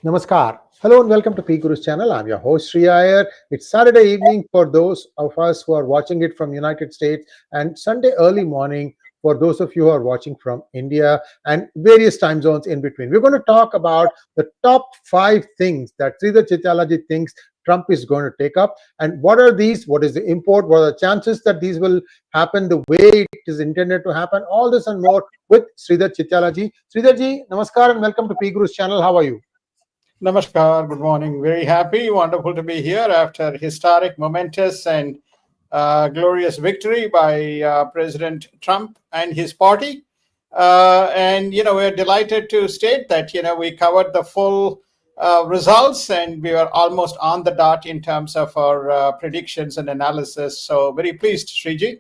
Namaskar. Hello and welcome to PGurus channel. I'm your host Sree Iyer. It's Saturday evening for those of us who are watching it from United States and Sunday early morning for those of you who are watching from India and various time zones in between. We're going to talk about the top 5 things that Sridhar Chityala ji thinks Trump is going to take up, and what are these, what is the import, what are the chances that these will happen the way it is intended to happen. All this and more with Sridhar Chityala ji. Sridhar ji, namaskar and welcome to PGurus channel. How are you? Namaskar, good morning. Very happy, wonderful to be here after historic, momentous, and glorious victory by President Trump and his party. We're delighted to state that, we covered the full results and we were almost on the dot in terms of our predictions and analysis. So very pleased, Sriji.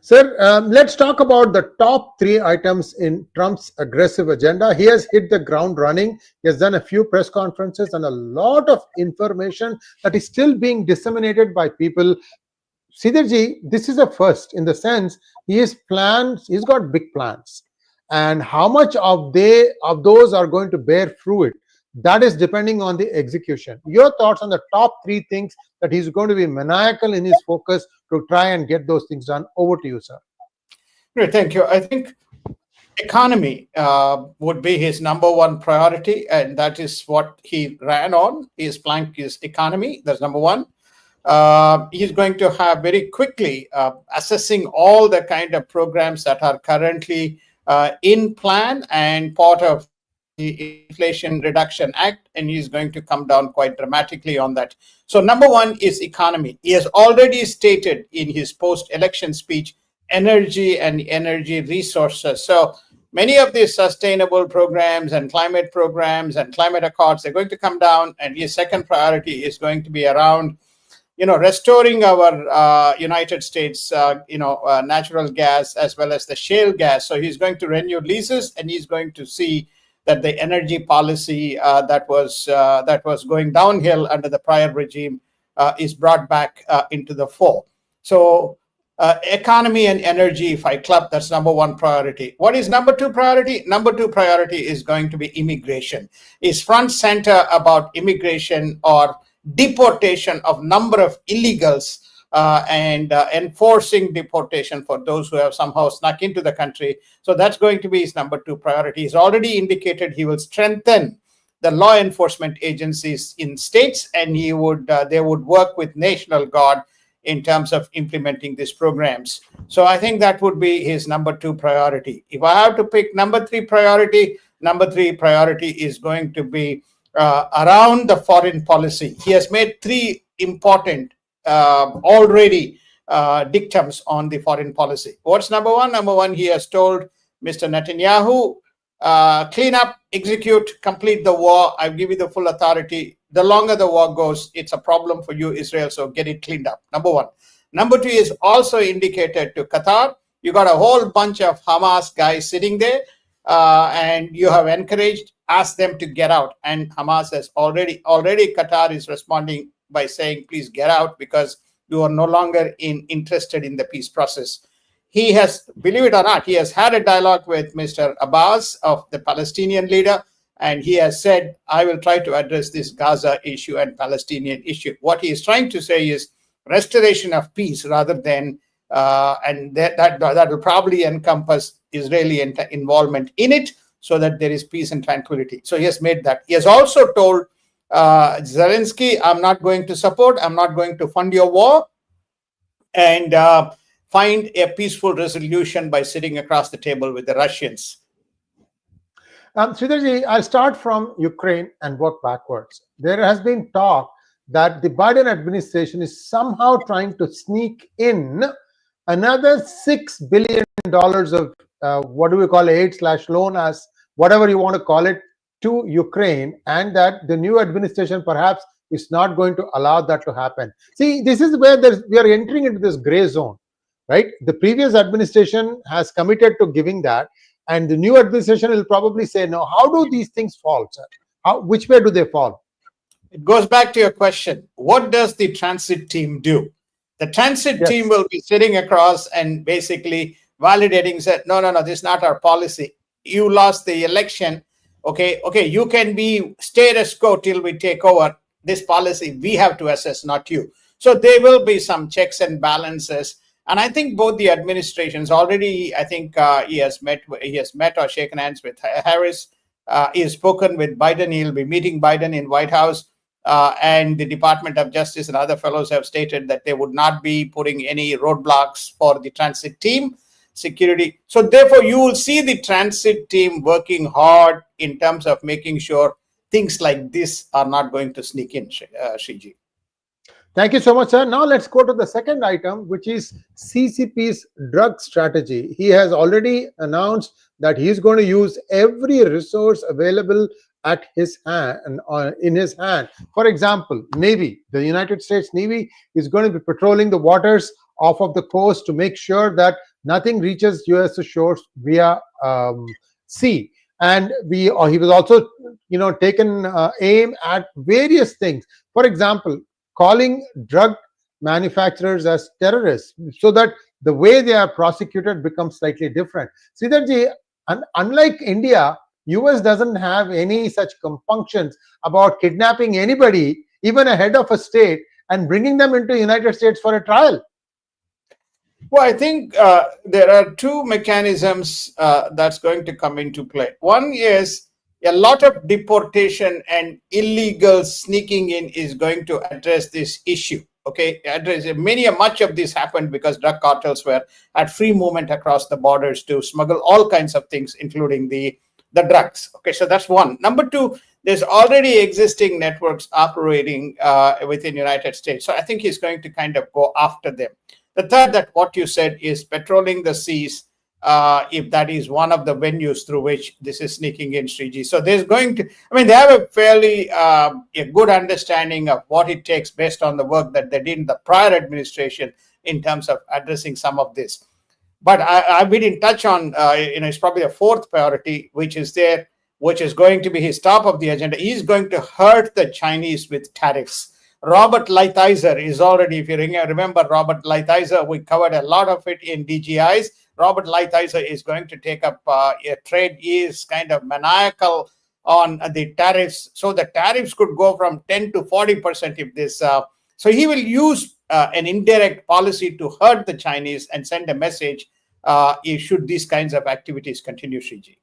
Sir, let's talk about the top 3 items in Trump's aggressive agenda. He has hit the ground running. He has done a few press conferences and a lot of information that is still being disseminated by people. Sridhar ji, this is a first in the sense he's got big plans. And how much of those are going to bear fruit, that is depending on the execution. Your thoughts on the top 3 things that he's going to be maniacal in his focus to try and get those things done. Over to you, sir. Great, thank you. I think economy would be his number 1 priority, and that is what he ran on. His plank is economy. That's number 1. He's going to have very quickly assessing all the kind of programs that are currently in plan and part of the Inflation Reduction Act, and he's going to come down quite dramatically on that. So number 1 is economy. He has already stated in his post-election speech, energy and energy resources. So many of these sustainable programs and climate accords, they're going to come down, and his second priority is going to be around restoring our United States, natural gas as well as the shale gas. So he's going to renew leases, and he's going to see that the energy policy that was going downhill under the prior regime is brought back into the fore. So economy and energy, if I club, that's number 1 priority. What is number 2 priority? Number 2 priority is going to be immigration. Is front center about immigration or deportation of number of illegals and enforcing deportation for those who have somehow snuck into the country. So that's going to be his number 2 priority. He's already indicated he will strengthen the law enforcement agencies in states, and they would work with National Guard in terms of implementing these programs. So I think that would be his number 2 priority. If I have to pick number 3 priority is going to be around the foreign policy. He has made 3 important already dictums on the foreign policy. What's number 1? Number 1, he has told Mr. Netanyahu, clean up, execute, complete the war. I give you the full authority. The longer the war goes, it's a problem for you, Israel, so get it cleaned up. Number 1. Number 2 is also indicated to Qatar. You got a whole bunch of Hamas guys sitting there, and you have asked them to get out. And Hamas has already Qatar is responding by saying, please get out because you are no longer interested in the peace process. He has, believe it or not, he has had a dialogue with Mr. Abbas, of the Palestinian leader, and he has said, I will try to address this Gaza issue and Palestinian issue. What he is trying to say is restoration of peace rather than, and that will probably encompass Israeli involvement in it so that there is peace and tranquility. So he has made that. He has also told Zelensky, I'm not going to fund your war, and find a peaceful resolution by sitting across the table with the Russians. Sridhar ji, I'll start from Ukraine and work backwards. There has been talk that the Biden administration is somehow trying to sneak in another $6 billion of what do we call aid/loan, as whatever you want to call it, to Ukraine, and that the new administration perhaps is not going to allow that to happen. See, this is where we are entering into this gray zone, right? The previous administration has committed to giving that, and the new administration will probably say no. How do these things fall, sir? Which way do they fall? It goes back to your question. What does the transit team do? The transit team will be sitting across and basically validating, said, no, this is not our policy. You lost the election. Okay, you can be status quo till we take over. This policy we have to assess, not you. So there will be some checks and balances. And I think both the administrations already, I think he has met or shaken hands with Harris. He has spoken with Biden. He'll be meeting Biden in White House. And the Department of Justice and other fellows have stated that they would not be putting any roadblocks for the transit team security. So therefore, you will see the transit team working hard in terms of making sure things like this are not going to sneak in, Shriji. Thank you so much, sir. Now let's go to the second item, which is CCP's drug strategy. He has already announced that he is going to use every resource available at his hand, in his hand. For example, Navy, the United States Navy is going to be patrolling the waters off of the coast to make sure that nothing reaches U.S. shores via sea. And he was also, taken aim at various things. For example, calling drug manufacturers as terrorists, so that the way they are prosecuted becomes slightly different. Sridhar ji, unlike India, US doesn't have any such compunctions about kidnapping anybody, even a head of a state, and bringing them into the United States for a trial. Well, I think there are two mechanisms that's going to come into play. One is a lot of deportation and illegal sneaking in is going to address this issue. Okay, much of this happened because drug cartels were at free movement across the borders to smuggle all kinds of things, including the drugs. Okay, so that's one. Number two, there's already existing networks operating within the United States. So I think he's going to kind of go after them. The third, that what you said, is patrolling the seas, if that is one of the venues through which this is sneaking in, Sriji. So there's going to, they have a fairly a good understanding of what it takes based on the work that they did in the prior administration in terms of addressing some of this. But I've been in touch on, it's probably a fourth priority, which is going to be his top of the agenda. He's going to hurt the Chinese with tariffs. Robert Lighthizer is already, if you remember Robert Lighthizer, we covered a lot of it in DGIs. Robert Lighthizer is going to take up a trade. He is kind of maniacal on the tariffs. So the tariffs could go from 10 to 40% if this. So he will use an indirect policy to hurt the Chinese and send a message should these kinds of activities continue, Sriji.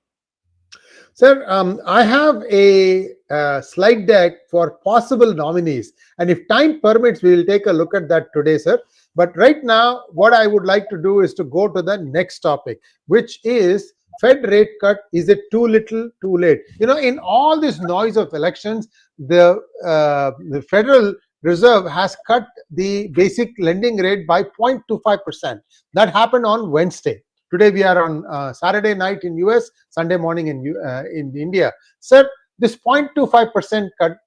Sir, I have a slide deck for possible nominees, and if time permits, we will take a look at that today, sir. But right now, what I would like to do is to go to the next topic, which is Fed rate cut. Is it too little, too late? In all this noise of elections, the Federal Reserve has cut the basic lending rate by 0.25%. That happened on Wednesday. Today we are on Saturday night in US, Sunday morning in India. Sir, this 0.25% cut,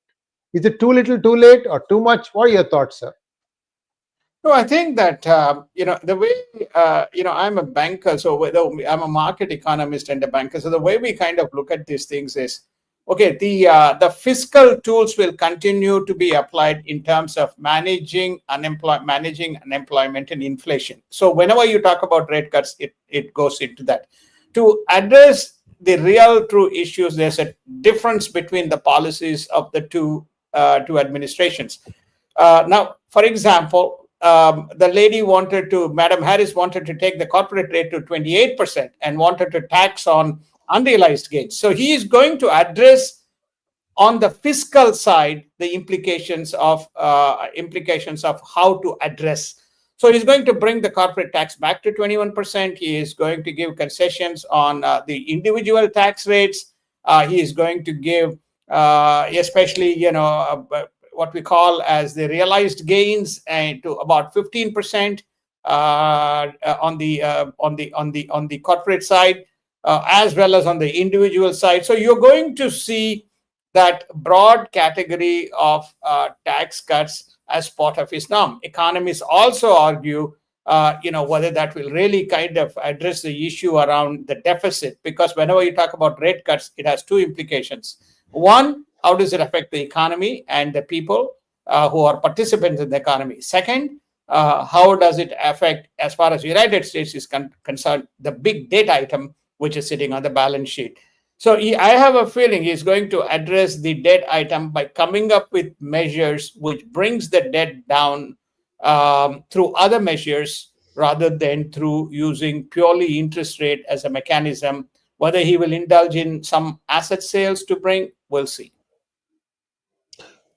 is it too little, too late, or too much? What are your thoughts, sir? No, I think that, the way, I'm a banker, so I'm a market economist and a banker. So the way we kind of look at these things is, okay, the fiscal tools will continue to be applied in terms of managing unemployment and inflation. So whenever you talk about rate cuts, it goes into that. To address the real true issues, there's a difference between the policies of the two administrations. Now, for example, the lady Madam Harris wanted to take the corporate rate to 28% and wanted to tax on unrealized gains. So he is going to address on the fiscal side the implications of how to address. So he's going to bring the corporate tax back to 21%. He is going to give concessions on the individual tax rates. He is going to give, especially what we call as the realized gains, and to about 15% on the corporate side. As well as on the individual side. So you're going to see that broad category of tax cuts as part of his norm. Economists also argue, whether that will really kind of address the issue around the deficit, because whenever you talk about rate cuts, it has two implications. One, how does it affect the economy and the people who are participants in the economy? Second, how does it affect, as far as the United States is concerned, the big data item which is sitting on the balance sheet? So I have a feeling he's going to address the debt item by coming up with measures which brings the debt down through other measures rather than through using purely interest rate as a mechanism. Whether he will indulge in some asset sales to bring, we'll see.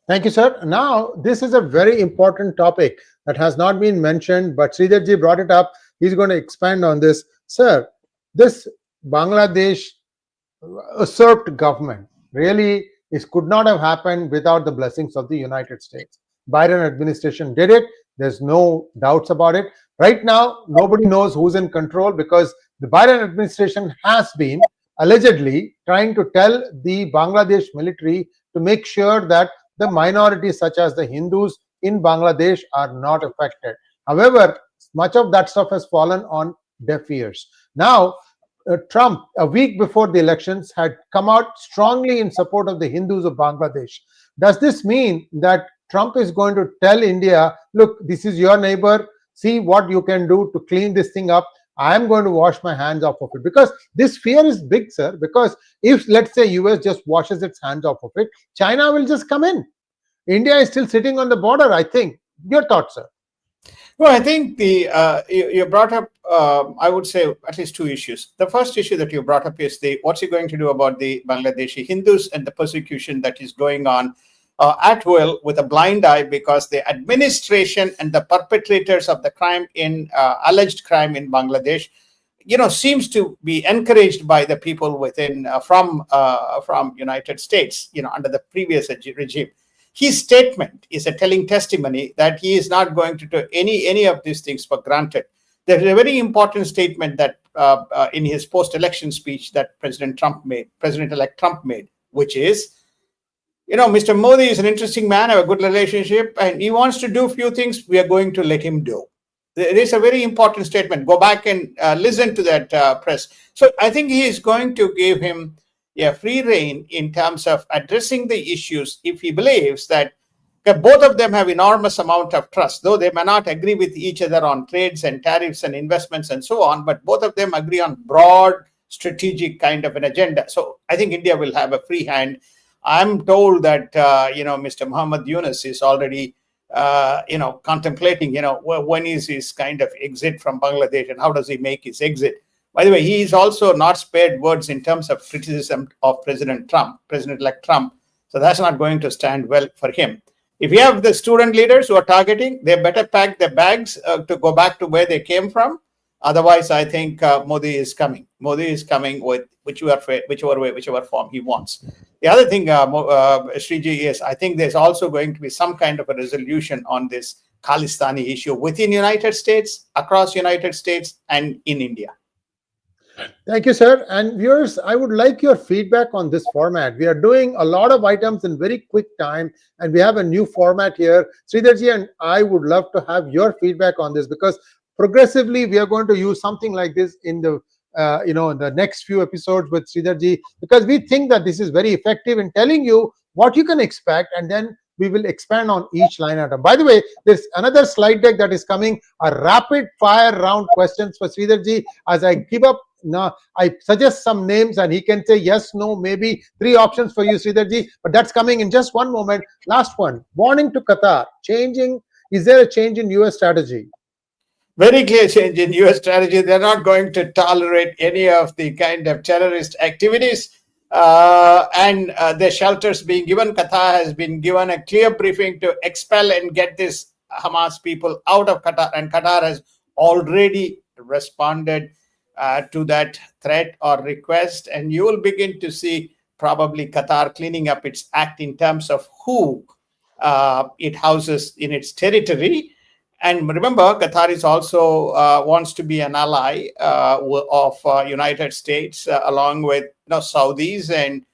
Thank you, sir. Now, this is a very important topic that has not been mentioned, but Sridhar ji brought it up. He's going to expand on this. Sir, this Bangladesh usurped government really could not have happened without the blessings of the United States. Biden administration did it. There's no doubts about it. Right now, nobody knows who's in control because the Biden administration has been allegedly trying to tell the Bangladesh military to make sure that the minorities such as the Hindus in Bangladesh are not affected. However, much of that stuff has fallen on deaf ears. Now, Trump, a week before the elections, had come out strongly in support of the Hindus of Bangladesh. Does this mean that Trump is going to tell India, look, this is your neighbor, see what you can do to clean this thing up? I am going to wash my hands off of it. Because this fear is big, sir, because if, let's say, US just washes its hands off of it, China will just come in. India is still sitting on the border, I think. Your thoughts, sir? Well, I think you brought up, I would say, at least two issues. The first issue that you brought up is what's he going to do about the Bangladeshi Hindus and the persecution that is going on at will with a blind eye, because the administration and the perpetrators of the crime alleged crime in Bangladesh, seems to be encouraged by the people within from United States, under the previous regime. His statement is a telling testimony that he is not going to do any of these things for granted. There is a very important statement that in his post-election speech that President-elect Trump made, which is, Mr. Modi is an interesting man, have a good relationship, and he wants to do a few things we are going to let him do. There is a very important statement. Go back and listen to that press. So I think he is going to give him free rein in terms of addressing the issues if he believes that both of them have enormous amount of trust, though they may not agree with each other on trades and tariffs and investments and so on, but both of them agree on broad strategic kind of an agenda. So I think India will have a free hand. I'm told that, Mr. Muhammad Yunus is already, contemplating, when is his kind of exit from Bangladesh and how does he make his exit? By the way, he is also not spared words in terms of criticism of President-elect Trump. So that's not going to stand well for him. If you have the student leaders who are targeting, they better pack their bags to go back to where they came from. Otherwise, I think Modi is coming. Modi is coming with whichever form he wants. The other thing, Sriji, is I think there's also going to be some kind of a resolution on this Khalistani issue within United States, across United States, and in India. Thank you, sir. And viewers, I would like your feedback on this format. We are doing a lot of items in very quick time, and we have a new format here. Sridharji and I would love to have your feedback on this, because progressively we are going to use something like this in the in the next few episodes with Sridharji, because we think that this is very effective in telling you what you can expect, and then we will expand on each line item. By the way, there's another slide deck that is coming, a rapid fire round questions for Sridharji. As I give up now, I suggest some names and he can say yes, no, maybe 3 options for you, Sridharji, but that's coming in just one moment. Last one, warning to Qatar, is there a change in US strategy? Very clear change in US strategy. They're not going to tolerate any of the kind of terrorist activities and the shelters being given. Qatar has been given a clear briefing to expel and get these Hamas people out of Qatar, and Qatar has already responded to that threat or request, and you will begin to see probably Qatar cleaning up its act in terms of who it houses in its territory. And remember, Qatar is also wants to be an ally of United States, along with Saudis, and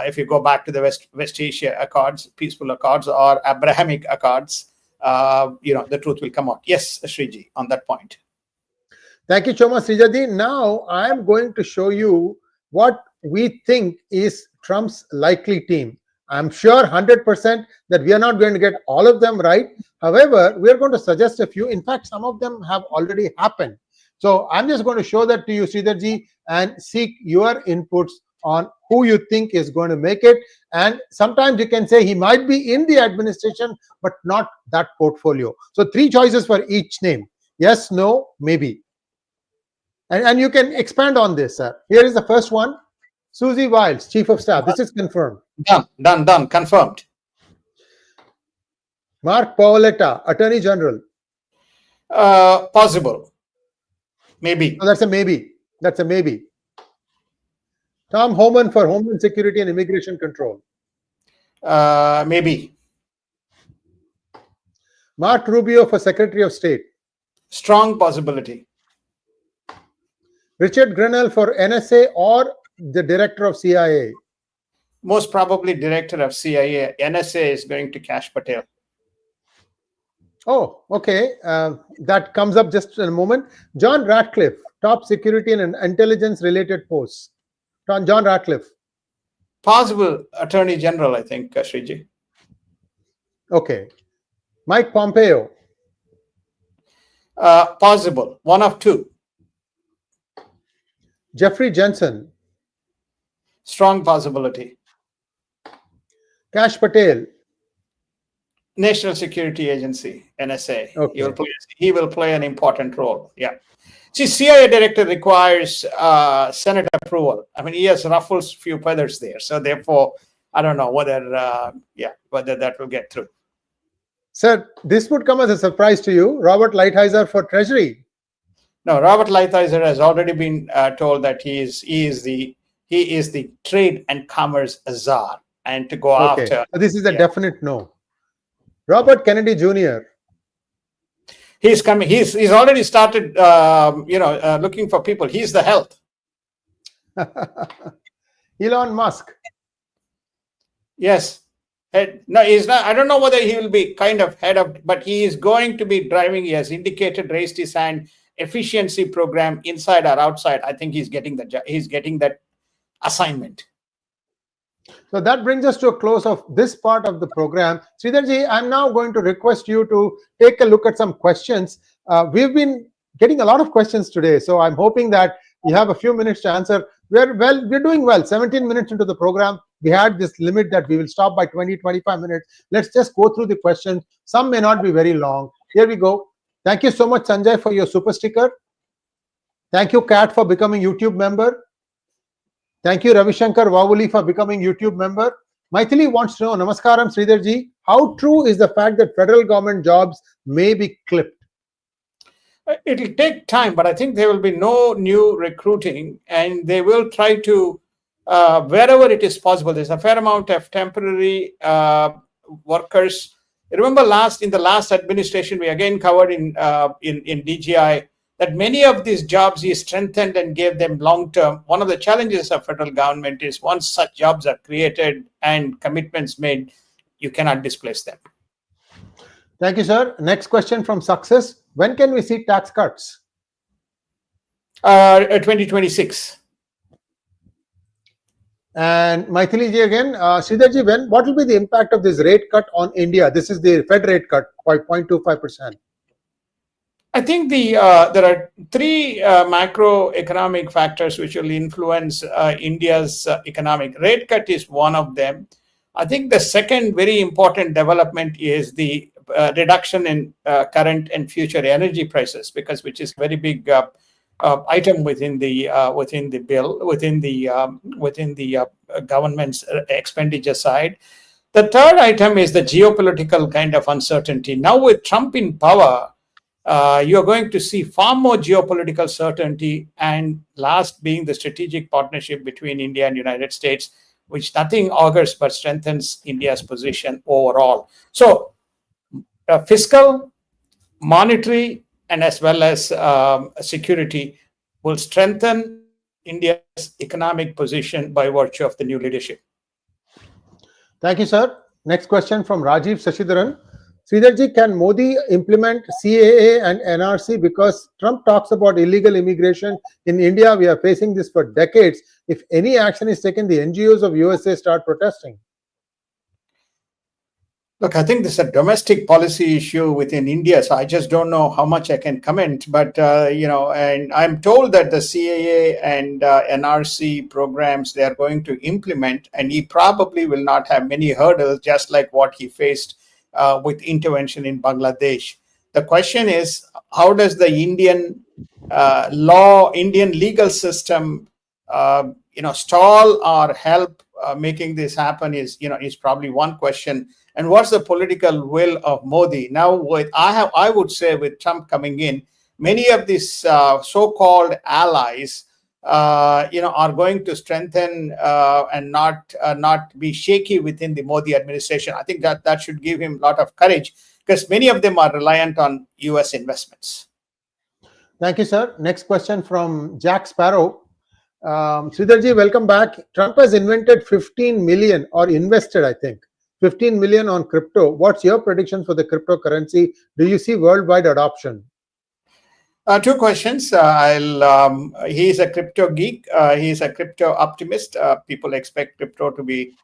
if you go back to the West Asia Accords, peaceful accords or Abrahamic Accords, the truth will come out. Yes, Sriji, on that point. Thank you so much, Sridharji. Now I am going to show you what we think is Trump's likely team. I'm sure 100% that we are not going to get all of them right. However, we are going to suggest a few. In fact, some of them have already happened. So I'm just going to show that to you, Sridharji, and seek your inputs on who you think is going to make it. And sometimes you can say he might be in the administration, but not that portfolio. So 3 choices for each name: yes, no, maybe. And you can expand on this, sir. Here is the first one: 𝗠cie 𝗲𝗍𝘅, Chief of Staff. This is confirmed. Done, confirmed. Mark Paoletta, Attorney General. Possible. Maybe. So that's a maybe. That's a maybe. Tom Homan for Homeland Security and Immigration Control. Maybe. Mark Rubio for Secretary of State. Strong possibility. Richard Grenell for NSA or the Director of CIA. Most probably Director of CIA. NSA is going to Kash Patel. Oh, okay. That comes up just in a moment. John Ratcliffe, top security and intelligence related posts. John Ratcliffe. Possible Attorney General, I think, Sriji. Okay. Mike Pompeo. Possible. One of two. Jeffrey Jensen. Strong possibility. Kash Patel. National Security Agency, NSA. Okay. He will play an important role. Yeah. See, CIA director requires Senate approval. I mean, he has ruffles few feathers there. So therefore, I don't know whether that will get through. Sir, this would come as a surprise to you. Robert Lighthizer for Treasury. No, Robert Lighthizer has already been told that he is the trade and commerce czar, and to go after. So this is a definite no. Robert Kennedy Jr. He's coming. He's already started. Looking for people. He's the health. Elon Musk. Yes. No, he's not. I don't know whether he will be kind of head of, but he is going to be driving. He has indicated, raised his hand. Efficiency program, inside or outside. I think he's getting that assignment. So that brings us to a close of this part of the program. Sridharji, I'm now going to request you to take a look at some questions. We've been getting a lot of questions today, so I'm hoping that you have a few minutes to answer. We're doing well. 17 minutes into the program, we had this limit that we will stop by 20-25 minutes. Let's just go through the questions. Some may not be very long. Here we go. Thank you so much, Sanjay, for your super sticker. Thank you, Kat, for becoming YouTube member. Thank you, Ravishankar Vavuli, for becoming YouTube member. Maithili wants to know, Namaskaram, Sridharji, how true is the fact that federal government jobs may be clipped? It'll take time, but I think there will be no new recruiting, and they will try to, wherever it is possible. There's a fair amount of temporary workers. Remember, in the last administration, we again covered in DGI that many of these jobs he strengthened and gave them long-term. One of the challenges of federal government is once such jobs are created and commitments made, you cannot displace them. Thank you, sir. Next question from Success. When can we see tax cuts? 2026. And Maithili ji again, Sridharji, what will be the impact of this rate cut on India? This is the Fed rate cut by 0.25%. I think there are three macroeconomic factors which will influence India's economic. Rate cut is one of them. I think the second very important development is the reduction in current and future energy prices, which is a very big item within the bill, within the government's expenditure side. The third item is the geopolitical kind of uncertainty. Now with Trump in power, you are going to see far more geopolitical certainty, and last being the strategic partnership between India and United States, which nothing augurs but strengthens India's position overall. So fiscal, monetary, and as well as security will strengthen India's economic position by virtue of the new leadership. Thank you, sir. Next question from Rajiv Sashidharan. Sridharji, can Modi implement CAA and NRC? Because Trump talks about illegal immigration in India. We are facing this for decades. If any action is taken, the NGOs of USA start protesting. Look, I think this is a domestic policy issue within India, so I just don't know how much I can comment. But and I'm told that the CAA and NRC programs they are going to implement, and he probably will not have many hurdles, just like what he faced with intervention in Bangladesh. The question is, how does the Indian Indian legal system, stall or help making this happen? Is probably one question. And what's the political will of Modi? Now, I would say with Trump coming in, many of these so-called allies, are going to strengthen and not be shaky within the Modi administration. I think that should give him a lot of courage, because many of them are reliant on U.S. investments. Thank you, sir. Next question from Jack Sparrow. Sridhar ji, welcome back. Trump has invented 15 million or invested, I think, 15 million on crypto. What's your prediction for the cryptocurrency? Do you see worldwide adoption? Two questions. He's a crypto geek. He's a crypto optimist. People expect crypto to be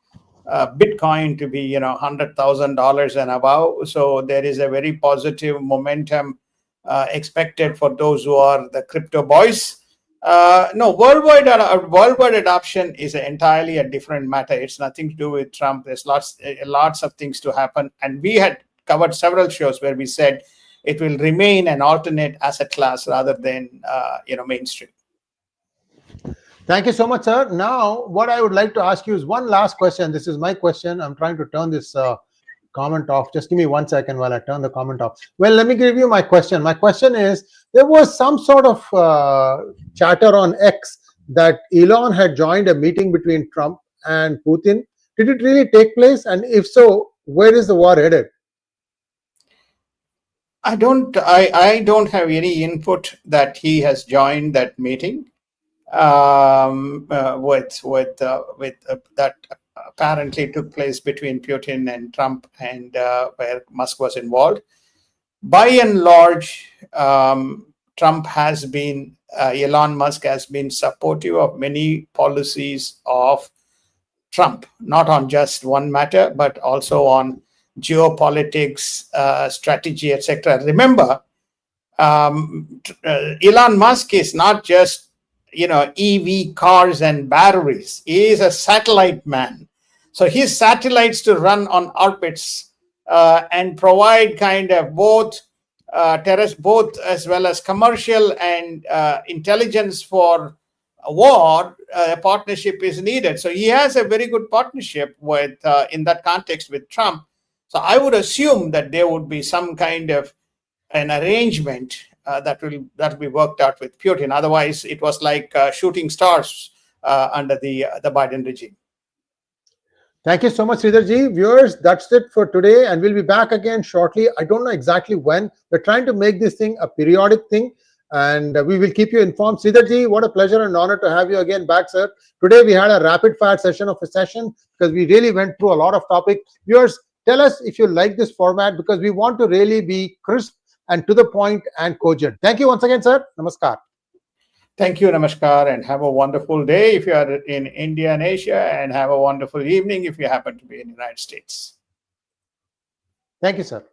Bitcoin to be $100,000 and above. So there is a very positive momentum expected for those who are the crypto boys. No, worldwide adoption is entirely a different matter. It's nothing to do with Trump. There's lots of things to happen, and we had covered several shows where we said it will remain an alternate asset class rather than mainstream. Thank you so much, sir. Now, what I would like to ask you is one last question. This is my question. I'm trying to turn this comment off. Just give me 1 second while I turn the comment off. Well, let me give you my question. My question is, there was some sort of chatter on X that Elon had joined a meeting between Trump and Putin. Did it really take place? And if so, where is the war headed? I don't have any input that he has joined that meeting with that apparently took place between Putin and Trump, and where Musk was involved. By and large, Elon Musk has been supportive of many policies of Trump, not on just one matter, but also on geopolitics, strategy, etc. Remember, Elon Musk is not just EV cars and batteries. He is a satellite man. So his satellites to run on orbits and provide kind of both as well as commercial and intelligence for war. A partnership is needed. So he has a very good partnership with in that context with Trump. So I would assume that there would be some kind of an arrangement that will be worked out with Putin. Otherwise, it was like shooting stars under the Biden regime. Thank you so much, Sridhar ji. Viewers, that's it for today, and we'll be back again shortly. I don't know exactly when. We're trying to make this thing a periodic thing, and we will keep you informed. Sridhar ji, what a pleasure and honor to have you again back, sir. Today we had a rapid fire session because we really went through a lot of topics. Viewers, tell us if you like this format, because we want to really be crisp and to the point and cogent. Thank you once again, sir. Namaskar. Thank you, Namaskar, and have a wonderful day if you are in India and Asia, and have a wonderful evening if you happen to be in the United States. Thank you, sir.